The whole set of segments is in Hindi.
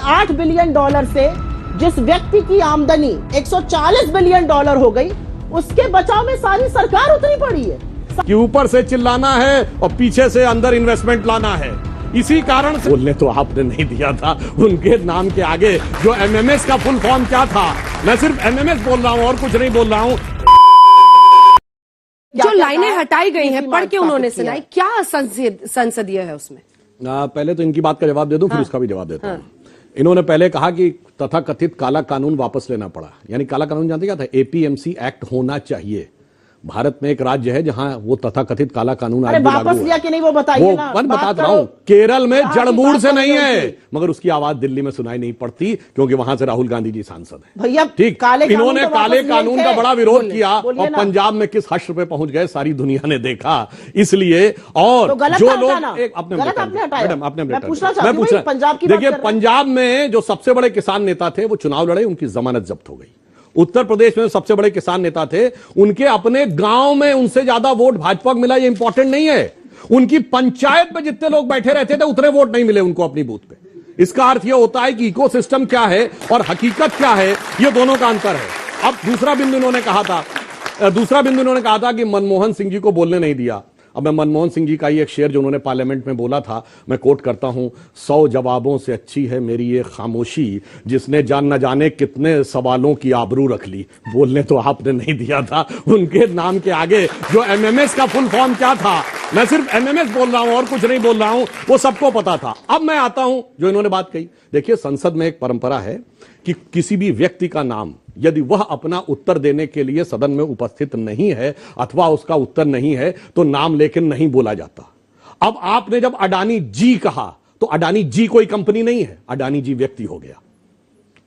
$8 बिलियन से जिस व्यक्ति की आमदनी $140 बिलियन हो गई, उसके बचाव में सारी सरकार उतरी पड़ी है कि ऊपर से चिल्लाना है और पीछे से अंदर इन्वेस्टमेंट लाना है। इसी कारण से बोलने तो आपने नहीं दिया था, उनके नाम के आगे जो एमएमएस का फुल फॉर्म क्या था, मैं सिर्फ एमएमएस बोल रहा हूं और कुछ नहीं बोल रहा हूं। जो लाइनें हटाई गई हैं पढ़ के उन्होंने सुनाई, क्या संसदीय है उसमें? पहले तो इनकी बात का जवाब दे दूं, फिर उसका भी जवाब देता हूं। इन्होंने पहले कहा कि तथाकथित काला कानून वापस लेना पड़ा। यानी काला कानून जानते क्या था? एपीएमसी एक्ट होना चाहिए। भारत में एक राज्य है जहां वो तथाकथित काला कानून आज भी लागू है। वापस लिया कि नहीं वो बताइए ना। मैं बता रहा हूं, केरल में जड़मूड़ से नहीं है, मगर उसकी आवाज दिल्ली में सुनाई नहीं पड़ती क्योंकि वहां से राहुल गांधी जी सांसद हैं। भैया ठीक, इन्होंने काले कानून का बड़ा विरोध किया और पंजाब में किस हश्र पे पहुंच गए सारी दुनिया ने देखा। इसलिए और जो लोग मैडम आपने मैं पूछ रहा, देखिए पंजाब में जो सबसे बड़े किसान नेता थे वो चुनाव लड़े, उनकी जमानत जब्त हो गई। उत्तर प्रदेश में सबसे बड़े किसान नेता थे, उनके अपने गांव में उनसे ज्यादा वोट भाजपा को मिला, ये इंपॉर्टेंट नहीं है। उनकी पंचायत में जितने लोग बैठे रहते थे उतने वोट नहीं मिले उनको अपनी बूथ पे। इसका अर्थ यह होता है कि इकोसिस्टम क्या है और हकीकत क्या है, ये दोनों का अंतर है। अब दूसरा बिंदु इन्होंने कहा था कि मनमोहन सिंह जी को बोलने नहीं दिया। अब मैं मनमोहन सिंह जी का ही एक शेर जो उन्होंने पार्लियामेंट में बोला था, मैं कोट करता हूं, 100 जवाबों से अच्छी है मेरी ये खामोशी, जिसने जान न जाने कितने सवालों की आबरू रख ली। बोलने तो आपने नहीं दिया था, उनके नाम के आगे जो एमएमएस का फुल फॉर्म क्या था, मैं सिर्फ एमएमएस बोल रहा हूं और कुछ नहीं बोल रहा हूं, वो सबको पता था। अब मैं आता हूं जो इन्होंने बात कही। देखिए, संसद में एक परंपरा है कि किसी भी व्यक्ति का नाम यदि वह अपना उत्तर देने के लिए सदन में उपस्थित नहीं है अथवा उसका उत्तर नहीं है तो नाम लेकर नहीं बोला जाता। अब आपने जब अडानी जी कहा तो अडानी जी कोई कंपनी नहीं है, अडानी जी व्यक्ति हो गया।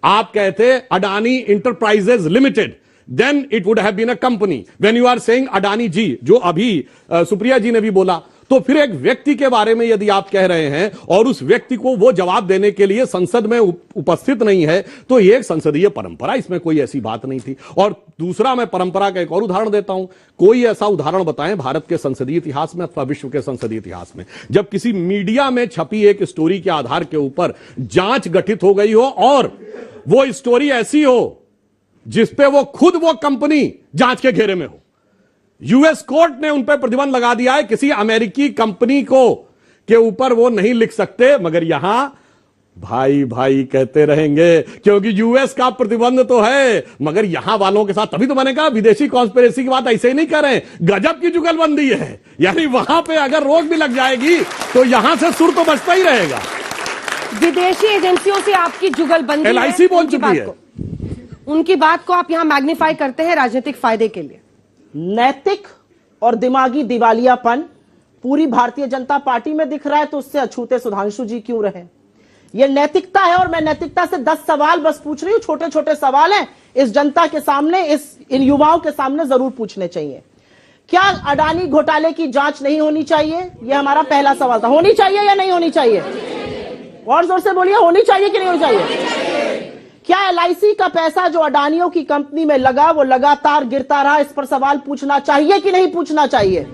आप कहते Adani Enterprises limited, then it would have been a company. When you are saying Adani ji, जो अभी सुप्रिया जी ने भी बोला, तो फिर एक व्यक्ति के बारे में यदि आप कह रहे हैं और उस व्यक्ति को वो जवाब देने के लिए संसद में उपस्थित नहीं है तो ये एक संसदीय परंपरा, इसमें कोई ऐसी बात नहीं थी। और दूसरा, मैं परंपरा का एक और उदाहरण देता हूं। कोई ऐसा उदाहरण बताएं भारत के संसदीय इतिहास में अथवा विश्व के संसदीय इतिहास में जब किसी मीडिया में छपी एक स्टोरी के आधार के ऊपर जांच गठित हो गई हो और वो स्टोरी ऐसी हो जिसपे वो कंपनी जांच के घेरे में हो। यूएस कोर्ट ने उन पर प्रतिबंध लगा दिया है, किसी अमेरिकी कंपनी को के ऊपर वो नहीं लिख सकते, मगर यहां भाई भाई कहते रहेंगे क्योंकि यूएस का प्रतिबंध तो है, मगर यहां वालों के साथ, तभी तो मैंने कहा विदेशी कॉन्स्पिरेसी की बात ऐसे ही नहीं कर रहे, गजब की जुगलबंदी है। यानी वहां पे अगर रोक भी लग जाएगी तो यहां से सुर तो बचता ही रहेगा। विदेशी एजेंसियों से आपकी जुगलबंदी, एलआईसी बोल चुकी है, उनकी बात को आप यहां मैग्नीफाई करते हैं राजनीतिक फायदे के लिए। नैतिक और दिमागी दिवालियापन पूरी भारतीय जनता पार्टी में दिख रहा है तो उससे अछूते सुधांशु जी क्यों रहे? यह नैतिकता है और मैं नैतिकता से 10 सवाल बस पूछ रही हूं, छोटे छोटे सवाल हैं, इस जनता के सामने, इन युवाओं के सामने जरूर पूछने चाहिए। क्या अडानी घोटाले की जांच नहीं होनी चाहिए? यह हमारा पहला सवाल था। होनी चाहिए या नहीं होनी चाहिए? और जोर से बोलिए, होनी चाहिए कि नहीं होनी चाहिए? क्या एलआईसी का पैसा जो अडानियों की कंपनी में लगा वो लगातार गिरता रहा, इस पर सवाल पूछना चाहिए कि नहीं पूछना चाहिए?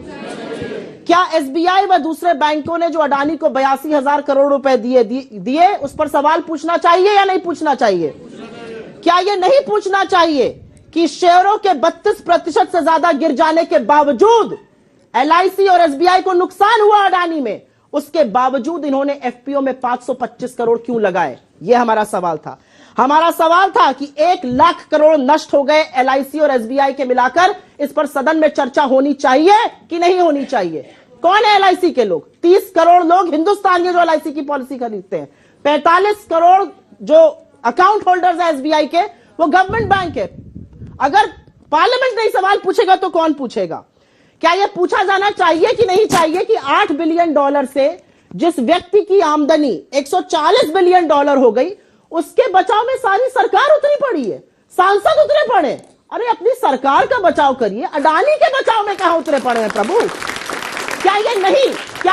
क्या एसबीआई व दूसरे बैंकों ने जो अडानी को 82,000 करोड़ रुपए दिए उस पर सवाल पूछना चाहिए या नहीं पूछना चाहिए? क्या यह नहीं पूछना चाहिए कि शेयरों के 32% से ज्यादा गिर जाने के बावजूद एलआईसी और एसबीआई को नुकसान हुआ अडानी में, उसके बावजूद इन्होंने एफपीओ में 525 करोड़ क्यों लगाए? यह हमारा सवाल था। हमारा सवाल था कि 1 लाख करोड़ नष्ट हो गए एलआईसी और एसबीआई के मिलाकर, इस पर सदन में चर्चा होनी चाहिए कि नहीं होनी चाहिए? कौन है एलआईसी के लोग? 30 करोड़ लोग हिंदुस्तान के जो एलआईसी की पॉलिसी खरीदते हैं, 45 करोड़ जो अकाउंट होल्डर्स है एसबीआई के वो गवर्नमेंट बैंक है। अगर पार्लियामेंट नहीं सवाल पूछेगा तो कौन पूछेगा? क्या यह पूछा जाना चाहिए कि नहीं चाहिए कि $8 बिलियन से जिस व्यक्ति की आमदनी $140 बिलियन हो गई, उसके बचाव में सारी सरकार उतरी पड़ी है, सांसद उतरे पड़े? अरे अपनी सरकार का बचाव करिए, अडानी के बचाव में कहां उतरे पड़े हैं प्रभु? क्या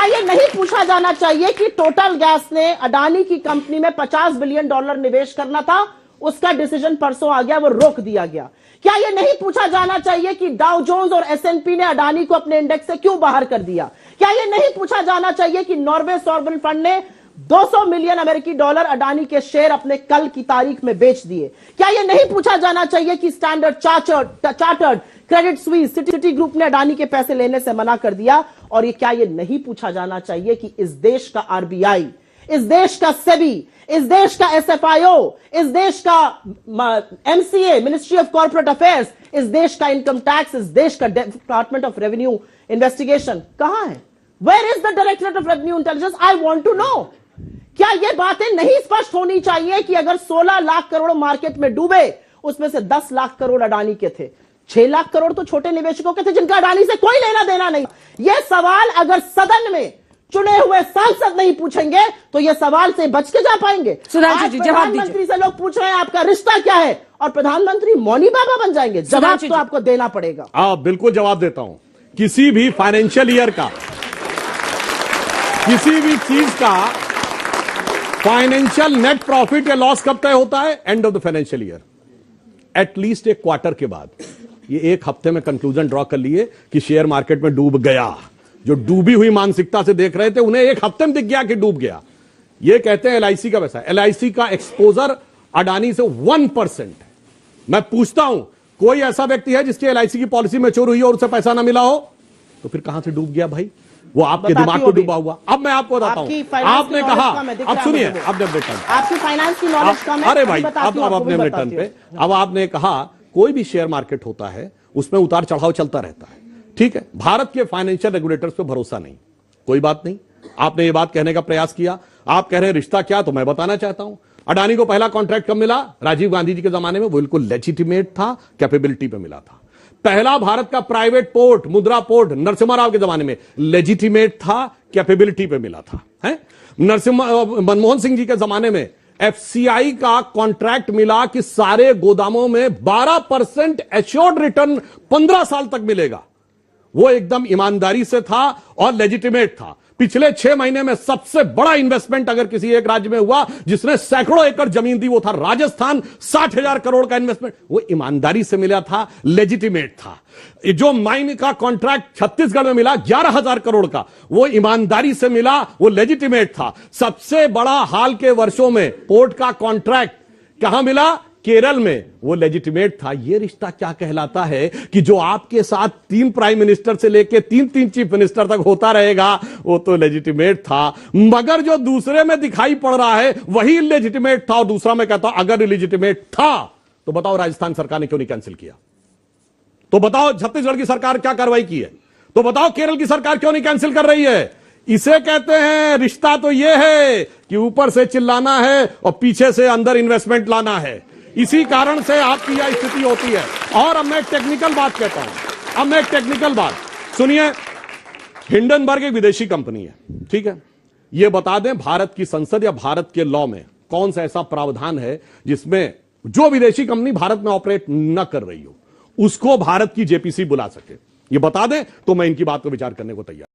ये नहीं पूछा जाना चाहिए कि टोटल गैस ने अडानी की कंपनी में $50 बिलियन निवेश करना था, उसका डिसीजन परसों आ गया, वो रोक दिया गया? क्या यह नहीं पूछा जाना चाहिए कि डाउ जोन्स और एसएनपी ने अडानी को अपने इंडेक्स से क्यों बाहर कर दिया? क्या यह नहीं पूछा जाना चाहिए कि नॉर्वे सॉवरेन फंड ने 200 मिलियन अमेरिकी डॉलर अडानी के शेयर अपने कल की तारीख में बेच दिए। क्या यह नहीं पूछा जाना चाहिए कि standard chartered, Credit Suisse, city group ने अडानी के पैसे लेने से मना कर दिया? और ये क्या यह नहीं पूछा जाना चाहिए कि इस देश का आरबीआई, इस देश का सेबी, इस देश का एसएफआईओ, इस देश का MCA, ministry of corporate affairs, इस देश का इनकम टैक्स, इस देश का डिपार्टमेंट ऑफ रेवेन्यू इन्वेस्टिगेशन कहां है? Where is the directorate of revenue intelligence? I want to know. क्या ये बातें नहीं स्पष्ट होनी चाहिए कि अगर 16 लाख करोड़ मार्केट में डूबे, उसमें से 10 लाख करोड़ अडानी के थे, 6 लाख करोड़ तो छोटे निवेशकों के थे जिनका अडानी से कोई लेना देना नहीं। यह सवाल अगर सदन में चुने हुए सांसद नहीं पूछेंगे तो यह सवाल से बच के जा पाएंगे। सुधांशु जी, जवाब दीजिए। प्रधानमंत्री से लोग पूछ रहे हैं आपका रिश्ता क्या है, और प्रधानमंत्री मौनी बाबा बन जाएंगे। जवाब तो आपको देना पड़ेगा। बिल्कुल जवाब देता हूं। किसी भी फाइनेंशियल ईयर का, किसी भी चीज का फाइनेंशियल नेट प्रॉफिट या लॉस कब तय होता है? End of the financial year, at least एक क्वार्टर के बाद। ये एक हफ्ते में कंक्लूजन ड्रॉ कर लिए कि शेयर मार्केट में डूब गया। जो डूबी हुई मानसिकता से देख रहे थे उन्हें एक हफ्ते में दिख गया कि डूब गया। ये कहते हैं एलआईसी का पैसा। एलआईसी का एक्सपोजर अडानी से 1%। मैं पूछता हूं, कोई ऐसा व्यक्ति है जिसकी एलआईसी की पॉलिसी मैच्योर हुई और उसे पैसा ना मिला हो? तो फिर कहां से डूब गया भाई? वो आपके दिमाग को डूबा हुआ। अब मैं आपको बताता हूं, आपने कहा, अब सुनिए, आपने आपकी फाइनेंस की नॉलेज कम है। अरे भाई, अब अपने रिटर्न पे, अब आपने कहा कोई भी शेयर मार्केट होता है उसमें उतार चढ़ाव चलता रहता है, ठीक है। भारत के फाइनेंशियल रेगुलेटर्स पे भरोसा नहीं, कोई बात नहीं। आपने ये बात कहने का प्रयास किया, आप कह रहे हैं रिश्ता क्या, तो मैं बताना चाहता हूं। अडानी को पहला कॉन्ट्रैक्ट कब मिला? राजीव गांधी जी के जमाने में। वो बिल्कुल लेजिटिमेट था, कैपेबिलिटी पे मिला था। पहला भारत का प्राइवेट पोर्ट, मुद्रा पोर्ट, नरसिम्हा राव के जमाने में लेजिटिमेट था, कैपेबिलिटी पे मिला था, है। मनमोहन सिंह जी के जमाने में एफसीआई का कॉन्ट्रैक्ट मिला कि सारे गोदामों में 12% एश्योर्ड रिटर्न 15 साल तक मिलेगा। वो एकदम ईमानदारी से था और लेजिटिमेट था। पिछले 6 महीने में सबसे बड़ा इन्वेस्टमेंट अगर किसी एक राज्य में हुआ जिसने सैकड़ों एकड़ जमीन दी, वो था राजस्थान। 60,000 करोड़ का इन्वेस्टमेंट, वो ईमानदारी से मिला था, लेजिटिमेट था। जो माइन का कॉन्ट्रैक्ट छत्तीसगढ़ में मिला 11,000 करोड़ का, वो ईमानदारी से मिला, वो लेजिटिमेट था। सबसे बड़ा हाल के वर्षों में पोर्ट का कॉन्ट्रैक्ट कहां मिला? केरल में, वो लेजिटिमेट था। ये रिश्ता क्या कहलाता है कि जो आपके साथ 3 प्राइम मिनिस्टर से लेके 3 चीफ मिनिस्टर तक होता रहेगा, वो तो लेजिटिमेट था। मगर जो दूसरे में दिखाई पड़ रहा है वही इलेजिटिमेट था। और दूसरा मैं कहता हूं, अगर इलेजिटिमेट था तो बताओ राजस्थान सरकार ने क्यों नहीं कैंसिल किया? तो बताओ छत्तीसगढ़ की सरकार क्या कार्रवाई की है? तो बताओ केरल की सरकार क्यों नहीं कैंसिल कर रही है? इसे कहते हैं रिश्ता तो यह है कि ऊपर से चिल्लाना है और पीछे से अंदर इन्वेस्टमेंट लाना है। इसी कारण से आपकी यह स्थिति होती है। और अब मैं टेक्निकल बात कहता हूं, अब मैं टेक्निकल बात सुनिए। हिंडनबर्ग एक विदेशी कंपनी है, ठीक है। यह बता दें भारत की संसद या भारत के लॉ में कौन सा ऐसा प्रावधान है जिसमें जो विदेशी कंपनी भारत में ऑपरेट न कर रही हो उसको भारत की जेपीसी बुला सके? ये बता दें तो मैं इनकी बात को विचार करने को तैयार।